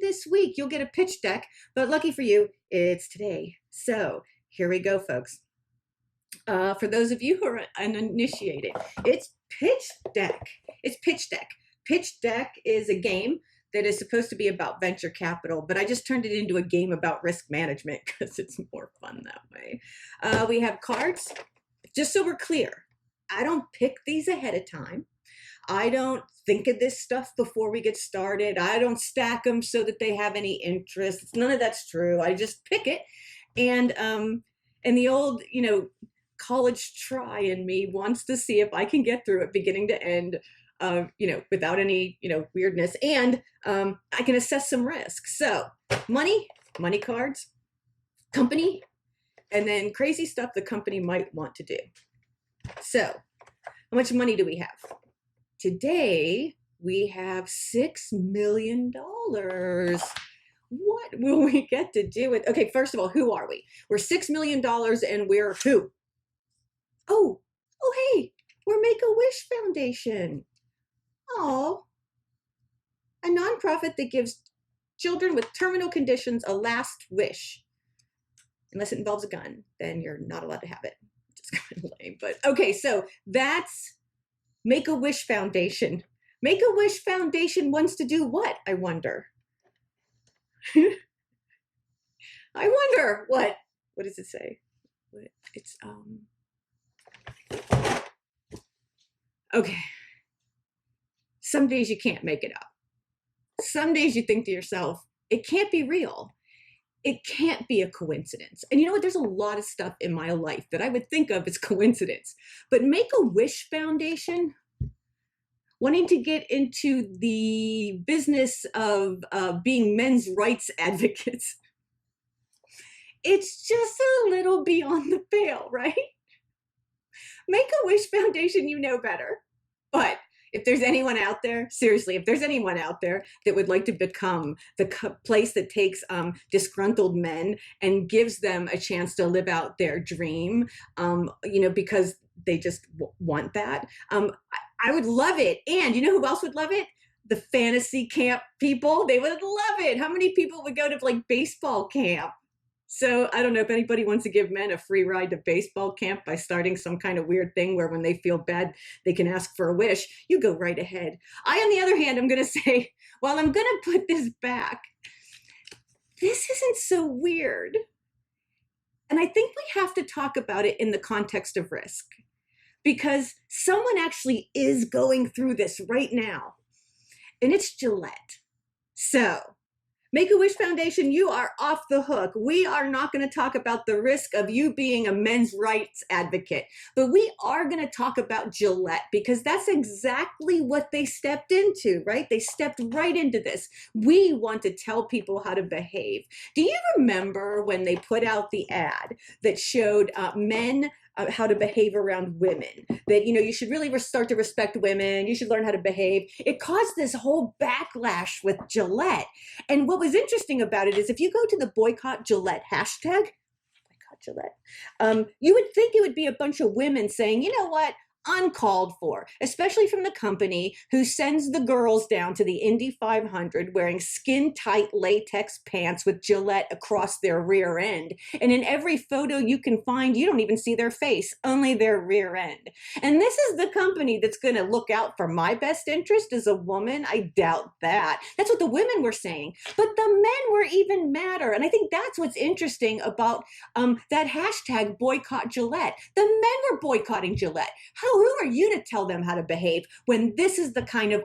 this week you'll get a pitch deck, but lucky for you, it's today. So here we go, folks. For those of you who are uninitiated, it's pitch deck. It's pitch deck. Pitch deck is a game that is supposed to be about venture capital, but I just turned it into a game about risk management because it's more fun that way. We have cards. Just so we're clear, I don't pick these ahead of time. I don't think of this stuff before we get started. I don't stack them so that they have any interest. None of that's true. I just pick it. And the old, college try in me wants to see if I can get through it beginning to end, without any, weirdness. And I can assess some risk. So money cards, company, and then crazy stuff the company might want to do. So how much money do we have? Today, we have $6 million. What will we get to do with? Okay, first of all, who are we? We're $6 million and we're who? Oh, hey, we're Make-A-Wish Foundation. Oh, a nonprofit that gives children with terminal conditions a last wish. Unless it involves a gun, then you're not allowed to have it. Which is kind of lame, but okay, so that's Make-A-Wish Foundation. Make-A-Wish Foundation wants to do what, I wonder? I wonder what does it say? It's, okay. Some days you can't make it up. Some days you think to yourself, it can't be real. It can't be a coincidence. And you know what? There's a lot of stuff in my life that I would think of as coincidence. But Make-A-Wish Foundation, wanting to get into the business of being men's rights advocates, it's just a little beyond the pale, right? Make-A-Wish Foundation, you know better. But if there's anyone out there, seriously, if there's anyone out there that would like to become the place that takes disgruntled men and gives them a chance to live out their dream, because they just want that, I would love it. And you know who else would love it? The fantasy camp people. They would love it. How many people would go to baseball camp? So I don't know if anybody wants to give men a free ride to baseball camp by starting some kind of weird thing where when they feel bad, they can ask for a wish. You go right ahead. I, on the other hand, I'm going to say, while I'm going to put this back, this isn't so weird. And I think we have to talk about it in the context of risk, because someone actually is going through this right now, and it's Gillette. So Make-A-Wish Foundation, you are off the hook. We are not going to talk about the risk of you being a men's rights advocate, but we are going to talk about Gillette, because that's exactly what they stepped into, right? They stepped right into this. We want to tell people how to behave. Do you remember when they put out the ad that showed men how to behave around women, that, you should really start to respect women, you should learn how to behave? It caused this whole backlash with Gillette. And what was interesting about it is if you go to the boycott Gillette hashtag, boycott Gillette, you would think it would be a bunch of women saying, you know what? Uncalled for, especially from the company who sends the girls down to the Indy 500 wearing skin-tight latex pants with Gillette across their rear end. And in every photo you can find, you don't even see their face, only their rear end. And this is the company that's going to look out for my best interest as a woman? I doubt that. That's what the women were saying. But the men were even madder. And I think that's what's interesting about that hashtag boycott Gillette. The men were boycotting Gillette. Who are you to tell them how to behave when this is the kind of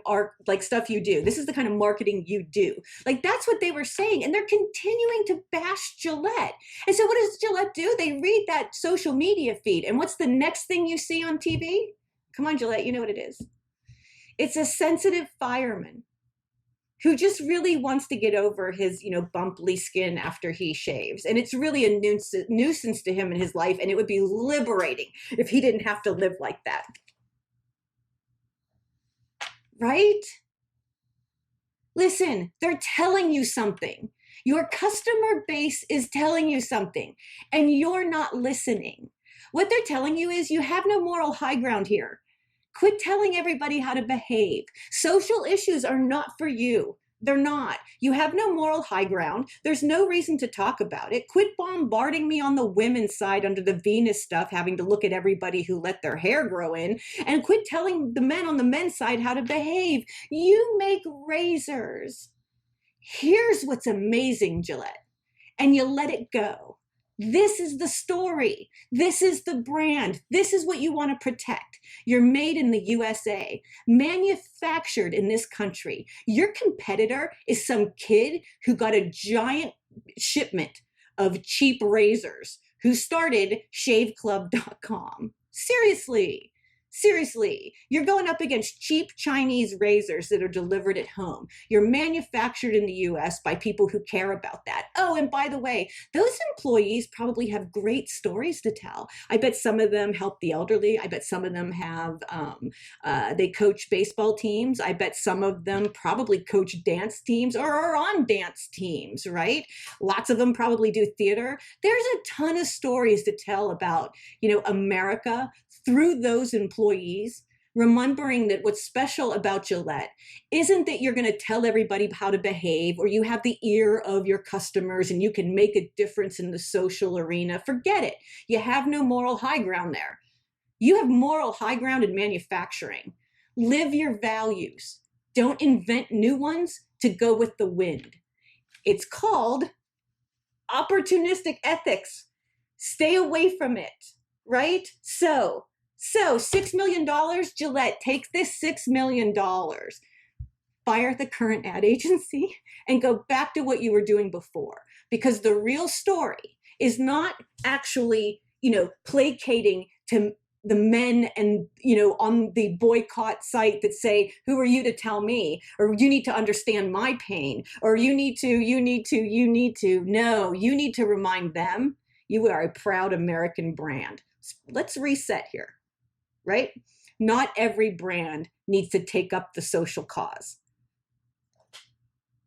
stuff you do? This is the kind of marketing you do. That's what they were saying. And they're continuing to bash Gillette. And so what does Gillette do? They read that social media feed. And what's the next thing you see on TV? Come on, Gillette, you know what it is. It's a sensitive fireman who just really wants to get over his, bumpy skin after he shaves. And it's really a nuisance to him in his life. And it would be liberating if he didn't have to live like that. Right? Listen, they're telling you something. Your customer base is telling you something, and you're not listening. What they're telling you is you have no moral high ground here. Quit telling everybody how to behave. Social issues are not for you. They're not. You have no moral high ground. There's no reason to talk about it. Quit bombarding me on the women's side under the Venus stuff, having to look at everybody who let their hair grow in, and quit telling the men on the men's side how to behave. You make razors. Here's what's amazing, Gillette, and you let it go. This is the story. This is the brand. This is what you want to protect. You're made in the USA, manufactured in this country. Your competitor is some kid who got a giant shipment of cheap razors, who started shaveclub.com. Seriously, you're going up against cheap Chinese razors that are delivered at home. You're manufactured in the US by people who care about that. Oh, and by the way, those employees probably have great stories to tell. I bet some of them help the elderly. I bet some of them have, they coach baseball teams. I bet some of them probably coach dance teams or are on dance teams, right? Lots of them probably do theater. There's a ton of stories to tell about, America through those employees, remembering that what's special about Gillette isn't that you're going to tell everybody how to behave, or you have the ear of your customers and you can make a difference in the social arena. Forget it. You have no moral high ground there. You have moral high ground in manufacturing. Live your values. Don't invent new ones to go with the wind. It's called opportunistic ethics. Stay away from it, right? So $6 million, Gillette, take this $6 million, fire the current ad agency, and go back to what you were doing before. Because the real story is not actually, placating to the men and, on the boycott site that say, who are you to tell me? Or you need to understand my pain. Or you need to. No, you need to remind them you are a proud American brand. Let's reset here. Right? Not every brand needs to take up the social cause.